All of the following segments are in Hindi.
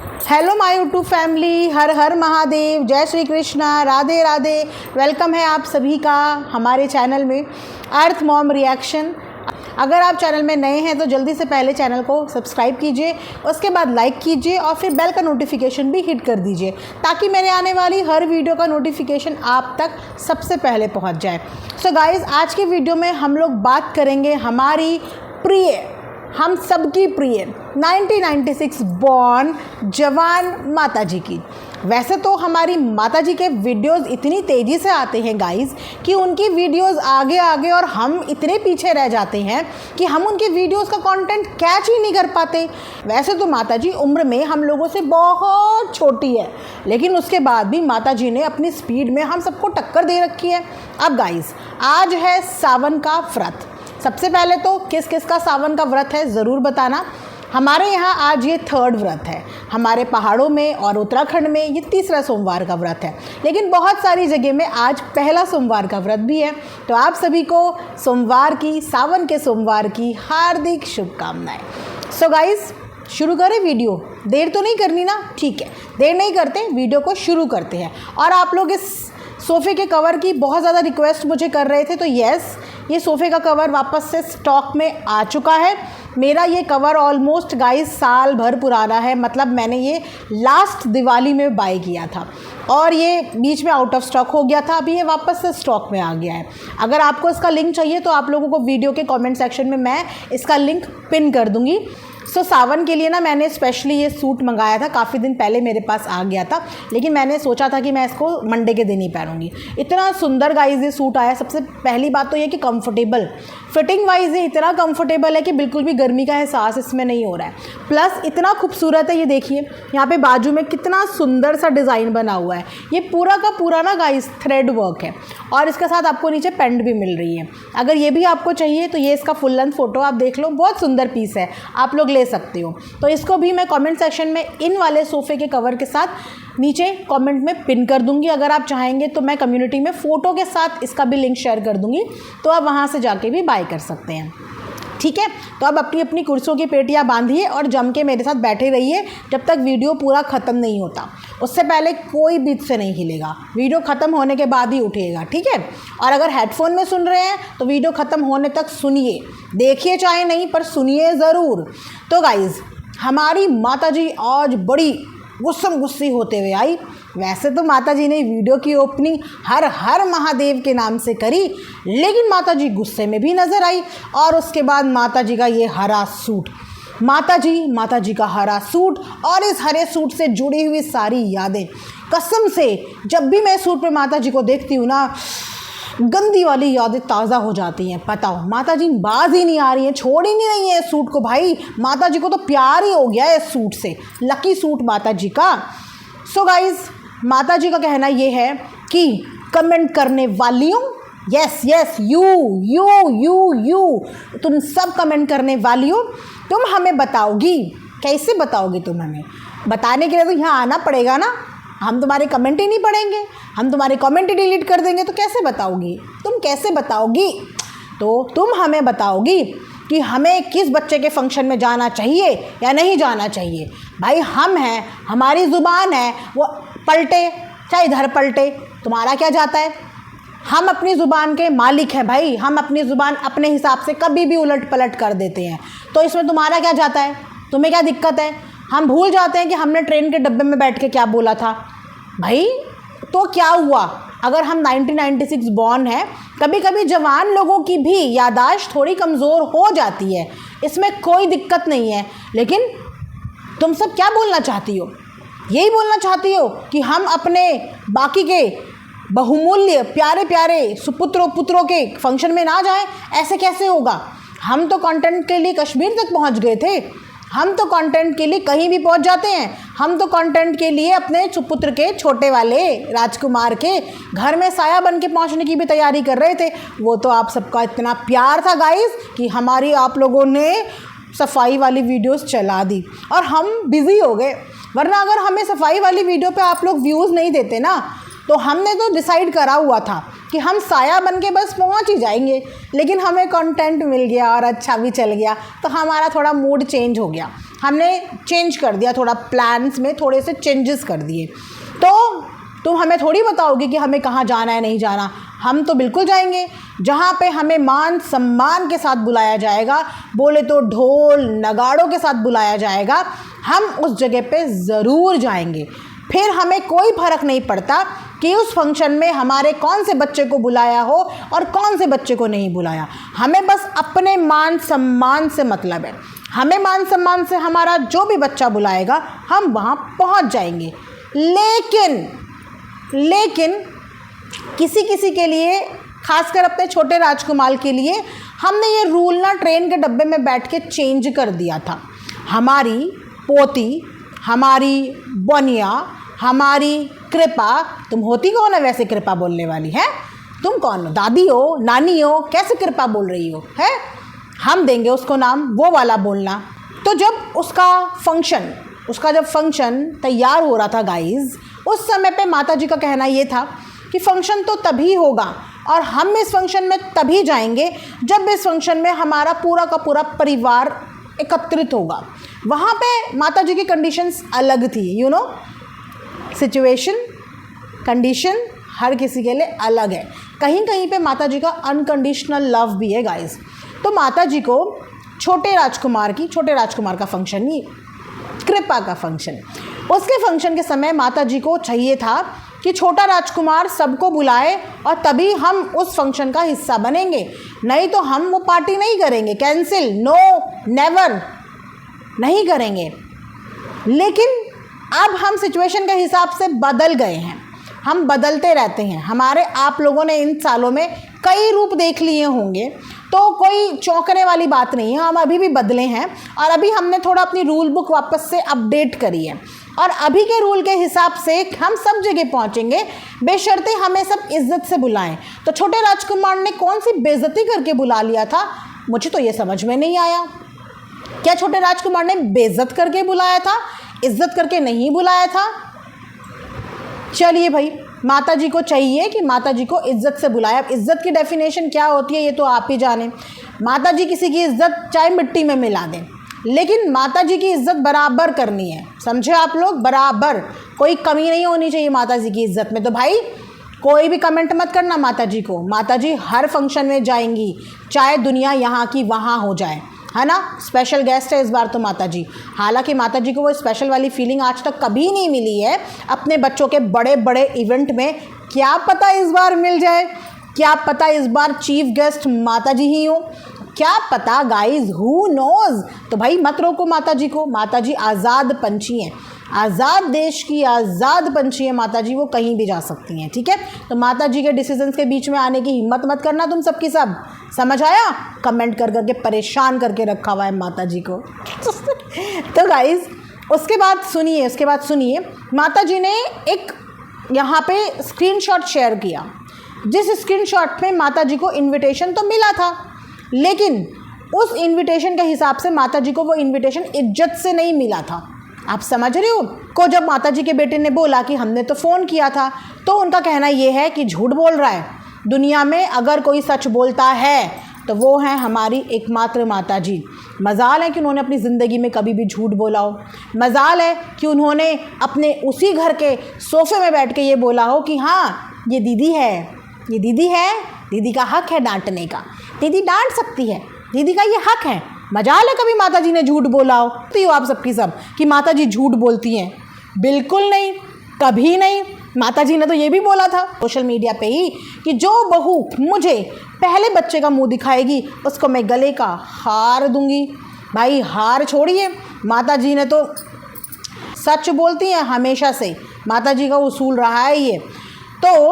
हेलो माय यूट्यूब फैमिली, हर हर महादेव, जय श्री कृष्णा, राधे राधे। वेलकम है आप सभी का हमारे चैनल में अर्थ मॉम रिएक्शन। अगर आप चैनल में नए हैं तो जल्दी से पहले चैनल को सब्सक्राइब कीजिए, उसके बाद लाइक कीजिए और फिर बेल का नोटिफिकेशन भी हिट कर दीजिए ताकि मेरे आने वाली हर वीडियो का नोटिफिकेशन आप तक सबसे पहले पहुंच जाए। सो गाइज़, आज की वीडियो में हम लोग बात करेंगे हमारी प्रिय, हम सबकी प्रिय 1996 बॉर्न जवान माता जी की। वैसे तो हमारी माता जी के वीडियोस इतनी तेज़ी से आते हैं गाइस कि उनकी वीडियोस आगे आगे और हम इतने पीछे रह जाते हैं कि हम उनके वीडियोस का कंटेंट कैच ही नहीं कर पाते। वैसे तो माता जी उम्र में हम लोगों से बहुत छोटी है, लेकिन उसके बाद भी माता जी ने अपनी स्पीड में हम सबको टक्कर दे रखी है। अब गाइस, आज है सावन का व्रत। सबसे पहले तो किस किस का सावन का व्रत है ज़रूर बताना। हमारे यहाँ आज ये 3rd व्रत है, हमारे पहाड़ों में और उत्तराखंड में ये 3रा सोमवार का व्रत है, लेकिन बहुत सारी जगह में आज पहला सोमवार का व्रत भी है। तो आप सभी को सोमवार की, सावन के सोमवार की हार्दिक शुभकामनाएं। सो गाइस, शुरू करें वीडियो? देर तो नहीं करनी ना? ठीक है, देर नहीं करते, वीडियो को शुरू करते हैं। और आप लोग इस सोफ़े के कवर की बहुत ज़्यादा रिक्वेस्ट मुझे कर रहे थे, तो यस, ये सोफ़े का कवर वापस से स्टॉक में आ चुका है। मेरा ये कवर ऑलमोस्ट गाइस साल भर पुराना है, मतलब मैंने ये लास्ट दिवाली में बाय किया था और ये बीच में आउट ऑफ स्टॉक हो गया था। अभी ये वापस से स्टॉक में आ गया है। अगर आपको इसका लिंक चाहिए तो आप लोगों को वीडियो के कमेंट सेक्शन में मैं इसका लिंक पिन कर दूँगी। सो सावन के लिए ना मैंने स्पेशली ये सूट मंगाया था, काफ़ी दिन पहले मेरे पास आ गया था, लेकिन मैंने सोचा था कि मैं इसको मंडे के दिन ही पहनूंगी। इतना सुंदर गाइस ये सूट आया। सबसे पहली बात तो ये कि कंफर्टेबल, फिटिंग वाइज ये इतना कंफर्टेबल है कि बिल्कुल भी गर्मी का एहसास इसमें नहीं हो रहा है। प्लस इतना खूबसूरत है, ये देखिए यहाँ पे बाजू में कितना सुंदर सा डिज़ाइन बना हुआ है। ये पूरा का पूरा ना गाइस थ्रेड वर्क है और इसके साथ आपको नीचे पेंट भी मिल रही है। अगर ये भी आपको चाहिए तो ये इसका फुल लेंथ फ़ोटो आप देख लो, बहुत सुंदर पीस है, आप लोग ले सकते हो। तो इसको भी मैं कमेंट सेक्शन में इन वाले सोफ़े के कवर के साथ नीचे कमेंट में पिन कर दूंगी। अगर आप चाहेंगे तो मैं कम्युनिटी में फ़ोटो के साथ इसका भी लिंक शेयर कर दूंगी, तो आप वहाँ से जाके भी बाय कर सकते हैं। ठीक है, तो अब अपनी अपनी कुर्सियों की पेटियाँ बांधिए और जम के मेरे साथ बैठे रहिए जब तक वीडियो पूरा ख़त्म नहीं होता। उससे पहले कोई बीच से नहीं हिलेगा, वीडियो ख़त्म होने के बाद ही उठेगा। ठीक है, और अगर हेडफोन में सुन रहे हैं तो वीडियो ख़त्म होने तक सुनिए, देखिए चाहे नहीं पर सुनिए ज़रूर। तो गाइज़, हमारी माता जी आज बड़ी गुस्सम गुस्सी होते हुए आई। वैसे तो माता जी ने वीडियो की ओपनिंग हर हर महादेव के नाम से करी, लेकिन माता जी गुस्से में भी नज़र आई। और उसके बाद माता जी का ये हरा सूट, माता जी का हरा सूट और इस हरे सूट से जुड़ी हुई सारी यादें, कसम से जब भी मैं सूट पे माता जी को देखती हूँ ना, गंदी वाली यादें ताज़ा हो जाती हैं। बताओ, माता जी बाज ही नहीं आ रही हैं, छोड़ ही नहीं रही हैं इस सूट को। भाई माता जी को तो प्यार ही हो गया है इस सूट से, लकी सूट माता जी का। सो गाइज़, माता जी का कहना ये है कि कमेंट करने वालियों, यस यस, यू तुम सब कमेंट करने वालियों, तुम हमें बताओगी। कैसे बताओगी तुम हमें? बताने के लिए तो यहाँ आना पड़ेगा ना। हम तुम्हारे कमेंट ही नहीं पढ़ेंगे, हम तुम्हारे कमेंट ही डिलीट कर देंगे, तो कैसे बताओगी? तुम कैसे बताओगी? तो तुम हमें बताओगी कि हमें किस बच्चे के फंक्शन में जाना चाहिए या नहीं जाना चाहिए। भाई हम हैं, हमारी ज़ुबान है, वो पलटे चाहे इधर पलटे, तुम्हारा क्या जाता है? हम अपनी ज़ुबान के मालिक हैं भाई, हम अपनी ज़ुबान अपने हिसाब से कभी भी उलट पलट कर देते हैं, तो इसमें तुम्हारा क्या जाता है? तुम्हें क्या दिक्कत है? हम भूल जाते हैं कि हमने ट्रेन के डब्बे में बैठ के क्या बोला था। भाई तो क्या हुआ अगर हम 1996 बॉर्न है? कभी कभी जवान लोगों की भी याददाश्त थोड़ी कमज़ोर हो जाती है, इसमें कोई दिक्कत नहीं है। लेकिन तुम सब क्या बोलना चाहती हो? यही बोलना चाहती हो कि हम अपने बाकी के बहुमूल्य प्यारे प्यारे सुपुत्रों पुत्रों के फंक्शन में ना जाएं? ऐसे कैसे होगा? हम तो कंटेंट के लिए कश्मीर तक पहुंच गए थे, हम तो कंटेंट के लिए कहीं भी पहुंच जाते हैं। हम तो कंटेंट के लिए अपने सुपुत्र के छोटे वाले राजकुमार के घर में साया बन के पहुँचने की भी तैयारी कर रहे थे। वो तो आप सबका इतना प्यार था गाइस कि हमारी आप लोगों ने सफाई वाली वीडियोस चला दी और हम बिज़ी हो गए। वरना अगर हमें सफाई वाली वीडियो पे आप लोग व्यूज़ नहीं देते ना, तो हमने तो डिसाइड करा हुआ था कि हम साया बन के बस पहुंच ही जाएंगे, लेकिन हमें कंटेंट मिल गया और अच्छा भी चल गया, तो हमारा थोड़ा मूड चेंज हो गया। हमने चेंज कर दिया, थोड़ा प्लान्स में थोड़े से चेंजेस कर दिए। तो तुम हमें थोड़ी बताओगे कि हमें कहाँ जाना है नहीं जाना। हम तो बिल्कुल जाएंगे जहाँ पे हमें मान सम्मान के साथ बुलाया जाएगा, बोले तो ढोल नगाड़ों के साथ बुलाया जाएगा, हम उस जगह पे ज़रूर जाएंगे। फिर हमें कोई फ़र्क नहीं पड़ता कि उस फंक्शन में हमारे कौन से बच्चे को बुलाया हो और कौन से बच्चे को नहीं बुलाया। हमें बस अपने मान सम्मान से मतलब है। हमें मान सम्मान से हमारा जो भी बच्चा बुलाएगा हम वहाँ पहुँच जाएंगे। लेकिन किसी किसी के लिए, खासकर अपने छोटे राजकुमार के लिए, हमने ये रूल ना ट्रेन के डब्बे में बैठ के चेंज कर दिया था। हमारी पोती, हमारी बनिया, हमारी कृपा, तुम होती कौन है वैसे कृपा बोलने वाली है? तुम कौन हो? दादी हो, नानी हो, कैसे कृपा बोल रही हो है? हम देंगे उसको नाम वो वाला बोलना। तो जब उसका जब फंक्शन तैयार हो रहा था गाइज़, उस समय पे माताजी का कहना ये था कि फंक्शन तो तभी होगा और हम इस फंक्शन में तभी जाएंगे जब इस फंक्शन में हमारा पूरा का पूरा परिवार एकत्रित होगा। वहाँ पे माताजी की कंडीशंस अलग थी, सिचुएशन, कंडीशन हर किसी के लिए अलग है। कहीं कहीं पे माताजी का अनकंडीशनल लव भी है गाइस। तो माताजी को छोटे राजकुमार का फंक्शन नहीं, कृपा का फंक्शन, उसके फंक्शन के समय माताजी को चाहिए था कि छोटा राजकुमार सबको बुलाए और तभी हम उस फंक्शन का हिस्सा बनेंगे, नहीं तो हम वो पार्टी नहीं करेंगे, कैंसिल, नो नेवर, नहीं करेंगे। लेकिन अब हम सिचुएशन के हिसाब से बदल गए हैं, हम बदलते रहते हैं। हमारे आप लोगों ने इन सालों में कई रूप देख लिए होंगे, तो कोई चौंकने वाली बात नहीं है, हम अभी भी बदले हैं और अभी हमने थोड़ा अपनी रूल बुक वापस से अपडेट करी है और अभी के रूल के हिसाब से हम सब जगह पहुंचेंगे, बेशर्ते हमें सब इज्जत से बुलाएं। तो छोटे राजकुमार ने कौन सी बेइज्जती करके बुला लिया था, मुझे तो ये समझ में नहीं आया। क्या छोटे राजकुमार ने बेइज्जत करके बुलाया था, इज्जत करके नहीं बुलाया था? चलिए भाई, माताजी को चाहिए कि माताजी को इज्जत से बुलाए। अब इज्जत की डेफिनेशन क्या होती है ये तो आप ही जाने। माताजी किसी की इज्जत चाहे मिट्टी में मिला दें, लेकिन माताजी की इज्जत बराबर करनी है, समझे आप लोग, बराबर, कोई कमी नहीं होनी चाहिए माताजी की इज्जत में। तो भाई कोई भी कमेंट मत करना माताजी को, माताजी हर फंक्शन में जाएंगी, चाहे दुनिया यहाँ की वहाँ हो जाए, है ना। स्पेशल गेस्ट है इस बार तो माताजी। हालांकि माताजी को वो स्पेशल वाली फीलिंग आज तक कभी नहीं मिली है अपने बच्चों के बड़े बड़े इवेंट में। क्या पता इस बार मिल जाए, क्या पता इस बार चीफ गेस्ट माताजी ही हो, क्या पता गाइस, हु नोज। तो भाई मत रोको माताजी को, माताजी आज़ाद पंछी हैं, आज़ाद देश की आज़ाद पंछी है माताजी, वो कहीं भी जा सकती हैं, ठीक है। तो माताजी के डिसीजंस के बीच में आने की हिम्मत मत करना तुम सबकी सब, समझ आया? कमेंट कर करके परेशान करके रखा हुआ है माताजी को। तो गाइस उसके बाद सुनिए, माताजी ने एक यहाँ पे स्क्रीनशॉट शेयर किया, जिस स्क्रीनशॉट में माताजी को इन्विटेशन तो मिला था, लेकिन उस इन्विटेशन के हिसाब से माताजी को वो इन्विटेशन इज्जत से नहीं मिला था। आप समझ रहे हो? को जब माताजी के बेटे ने बोला कि हमने तो फ़ोन किया था, तो उनका कहना ये है कि झूठ बोल रहा है। दुनिया में अगर कोई सच बोलता है तो वो है हमारी एकमात्र माताजी। मजाल है कि उन्होंने अपनी ज़िंदगी में कभी भी झूठ बोला हो, मजाल है कि उन्होंने अपने उसी घर के सोफ़े में बैठ के ये बोला हो कि हाँ ये दीदी है, ये दीदी है, दीदी का हक है डांटने का, दीदी डांट सकती है, दीदी का ये हक है। मजाल है कभी माताजी ने झूठ बोला हो? तो आप सबकी सब कि माताजी झूठ बोलती हैं, बिल्कुल नहीं, कभी नहीं। माताजी ने तो ये भी बोला था सोशल मीडिया पे ही कि जो बहू मुझे पहले बच्चे का मुंह दिखाएगी उसको मैं गले का हार दूंगी। भाई हार छोड़िए, माताजी ने तो सच बोलती हैं हमेशा से, माताजी का उसूल रहा है ये। तो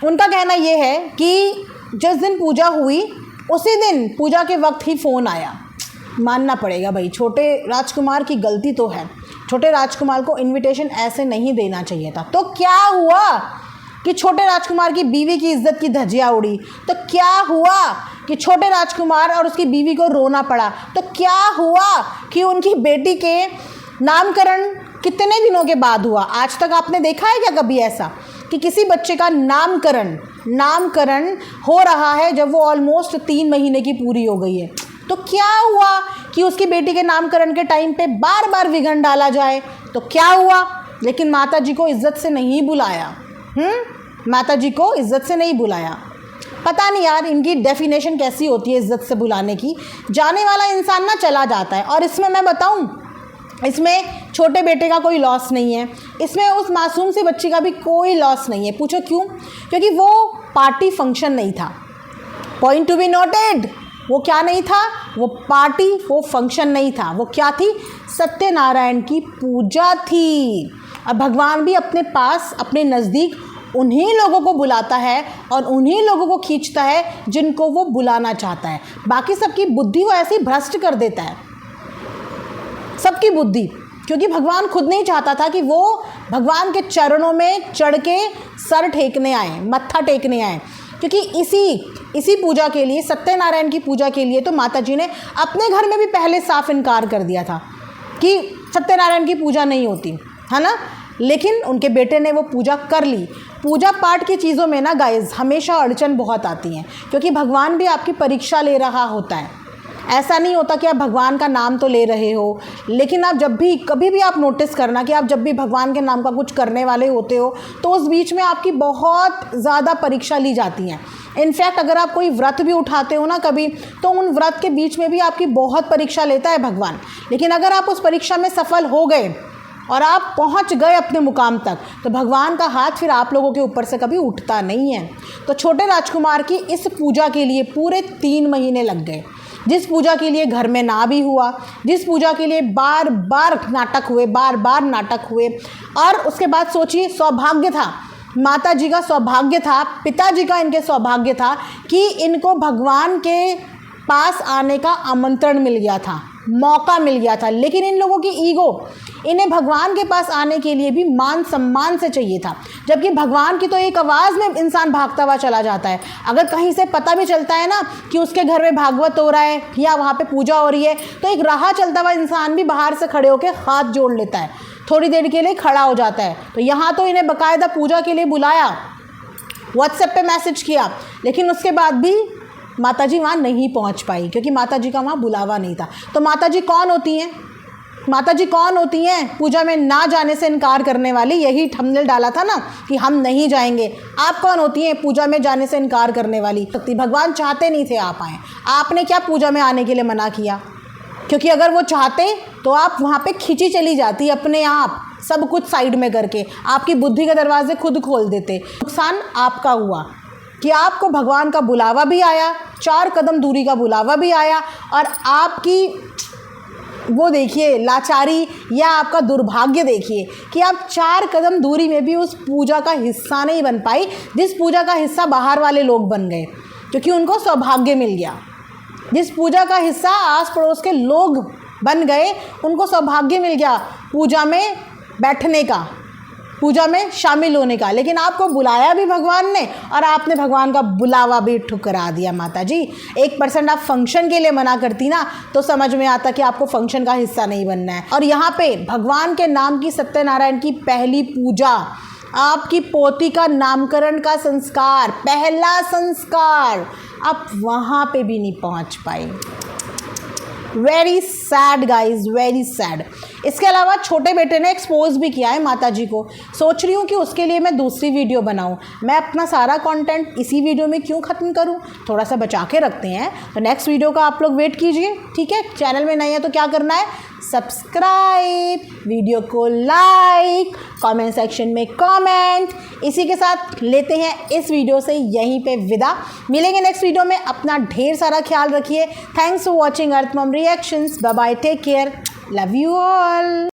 उनका कहना ये है कि जिस दिन पूजा हुई उसी दिन पूजा के वक्त ही फ़ोन आया। मानना पड़ेगा भाई, छोटे राजकुमार की गलती तो है, छोटे राजकुमार को इनविटेशन ऐसे नहीं देना चाहिए था। तो क्या हुआ कि छोटे राजकुमार की बीवी की इज्जत की धज्जियाँ उड़ी? तो क्या हुआ कि छोटे राजकुमार और उसकी बीवी को रोना पड़ा? तो क्या हुआ कि उनकी बेटी के नामकरण कितने दिनों के बाद हुआ? आज तक आपने देखा है क्या कभी ऐसा कि किसी बच्चे का नामकरण हो रहा है जब वो ऑलमोस्ट 3 महीने की पूरी हो गई है? तो क्या हुआ कि उसकी बेटी के नामकरण के टाइम पे बार बार विघ्न डाला जाए। तो क्या हुआ, लेकिन माता जी को इज्जत से नहीं बुलाया। माता जी को इज्जत से नहीं बुलाया। पता नहीं यार इनकी डेफिनेशन कैसी होती है इज्जत से बुलाने की। जाने वाला इंसान ना चला जाता है। और इसमें मैं बताऊं, इसमें छोटे बेटे का कोई लॉस नहीं है, इसमें उस मासूम सी बच्ची का भी कोई लॉस नहीं है। पूछो क्यों? क्योंकि वो पार्टी फंक्शन नहीं था। पॉइंट टू बी नोटेड, वो क्या नहीं था? वो पार्टी, वो फंक्शन नहीं था। वो क्या थी? सत्यनारायण की पूजा थी। और भगवान भी अपने पास, अपने नज़दीक उन्हीं लोगों को बुलाता है और उन्हीं लोगों को खींचता है जिनको वो बुलाना चाहता है। बाकी सबकी बुद्धि वो ऐसे ही भ्रष्ट कर देता है, सबकी बुद्धि। क्योंकि भगवान खुद नहीं चाहता था कि वो भगवान के चरणों में चढ़ के सर टेकने आए, मत्था टेकने आए। क्योंकि इसी पूजा के लिए, सत्यनारायण की पूजा के लिए तो माता जी ने अपने घर में भी पहले साफ इनकार कर दिया था कि सत्यनारायण की पूजा नहीं होती, है ना। लेकिन उनके बेटे ने वो पूजा कर ली। पूजा पाठ की चीज़ों में ना गाइस हमेशा अड़चन बहुत आती हैं, क्योंकि भगवान भी आपकी परीक्षा ले रहा होता है। ऐसा नहीं होता कि आप भगवान का नाम तो ले रहे हो, लेकिन आप जब भी, कभी भी आप नोटिस करना कि आप जब भी भगवान के नाम का कुछ करने वाले होते हो तो उस बीच में आपकी बहुत ज़्यादा परीक्षा ली जाती हैं। इनफैक्ट अगर आप कोई व्रत भी उठाते हो ना कभी, तो उन व्रत के बीच में भी आपकी बहुत परीक्षा लेता है भगवान। लेकिन अगर आप उस परीक्षा में सफल हो गए और आप पहुंच गए अपने मुकाम तक, तो भगवान का हाथ फिर आप लोगों के ऊपर से कभी उठता नहीं है। तो छोटे राजकुमार की इस पूजा के लिए पूरे 3 महीने लग गए। जिस पूजा के लिए घर में ना भी हुआ, जिस पूजा के लिए बार बार नाटक हुए। और उसके बाद सोचिए, सौभाग्य था, माता जी का सौभाग्य था, पिताजी का इनके सौभाग्य था कि इनको भगवान के पास आने का आमंत्रण मिल गया था, मौका मिल गया था। लेकिन इन लोगों की ईगो इन्हें भगवान के पास आने के लिए भी मान सम्मान से चाहिए था, जबकि भगवान की तो एक आवाज़ में इंसान भागता हुआ चला जाता है। अगर कहीं से पता भी चलता है ना कि उसके घर में भागवत हो रहा है या वहाँ पे पूजा हो रही है, तो एक राह चलता हुआ इंसान भी बाहर से खड़े होकर हाथ जोड़ लेता है, थोड़ी देर के लिए खड़ा हो जाता है। तो यहाँ तो इन्हें बाकायदा पूजा के लिए बुलाया, व्हाट्सएप पे मैसेज किया, लेकिन उसके बाद भी माताजी वहाँ नहीं पहुँच पाई, क्योंकि माताजी का वहाँ बुलावा नहीं था। तो माताजी कौन होती हैं? माताजी कौन होती हैं? पूजा में ना जाने से इनकार करने वाली। यही थंबनेल डाला था ना कि हम नहीं जाएंगे। आप कौन होती हैं पूजा में जाने से इनकार करने वाली? भगवान चाहते नहीं थे आप आएँ। आपने क्या पूजा में आने के लिए मना किया? क्योंकि अगर वो चाहते तो आप वहाँ पे खींची चली जाती अपने आप, सब कुछ साइड में करके आपकी बुद्धि के दरवाजे खुद खोल देते। नुकसान आपका हुआ कि आपको भगवान का बुलावा भी आया, 4 कदम दूरी का बुलावा भी आया, और आपकी वो देखिए लाचारी या आपका दुर्भाग्य देखिए कि आप 4 कदम दूरी में भी उस पूजा का हिस्सा नहीं बन पाई, जिस पूजा का हिस्सा बाहर वाले लोग बन गए, क्योंकि उनको सौभाग्य मिल गया। जिस पूजा का हिस्सा आस पड़ोस के लोग बन गए, उनको सौभाग्य मिल गया पूजा में बैठने का, पूजा में शामिल होने का। लेकिन आपको बुलाया भी भगवान ने और आपने भगवान का बुलावा भी ठुकरा दिया। माता जी 1% आप फंक्शन के लिए मना करती ना, तो समझ में आता कि आपको फंक्शन का हिस्सा नहीं बनना है। और यहाँ पे भगवान के नाम की, सत्यनारायण की पहली पूजा, आपकी पोती का नामकरण का संस्कार, पहला संस्कार, आप वहाँ पे भी नहीं पहुँच पाए। Very sad guys, very sad. इसके अलावा छोटे बेटे ने एक्सपोज भी किया है माता जी को। सोच रही हूँ कि उसके लिए मैं दूसरी वीडियो बनाऊँ। मैं अपना सारा कंटेंट इसी वीडियो में क्यों ख़त्म करूँ, थोड़ा सा बचा के रखते हैं। तो नेक्स्ट वीडियो का आप लोग वेट कीजिए, ठीक है। चैनल में नए हैं तो क्या करना है, सब्सक्राइब, वीडियो को लाइक, कमेंट सेक्शन में कमेंट। इसी के साथ लेते हैं इस वीडियो से यहीं पे विदा। मिलेंगे नेक्स्ट वीडियो में। अपना ढेर सारा ख्याल रखिए। Thanks for watching earth mom reactions. Bye bye, take care, love you all.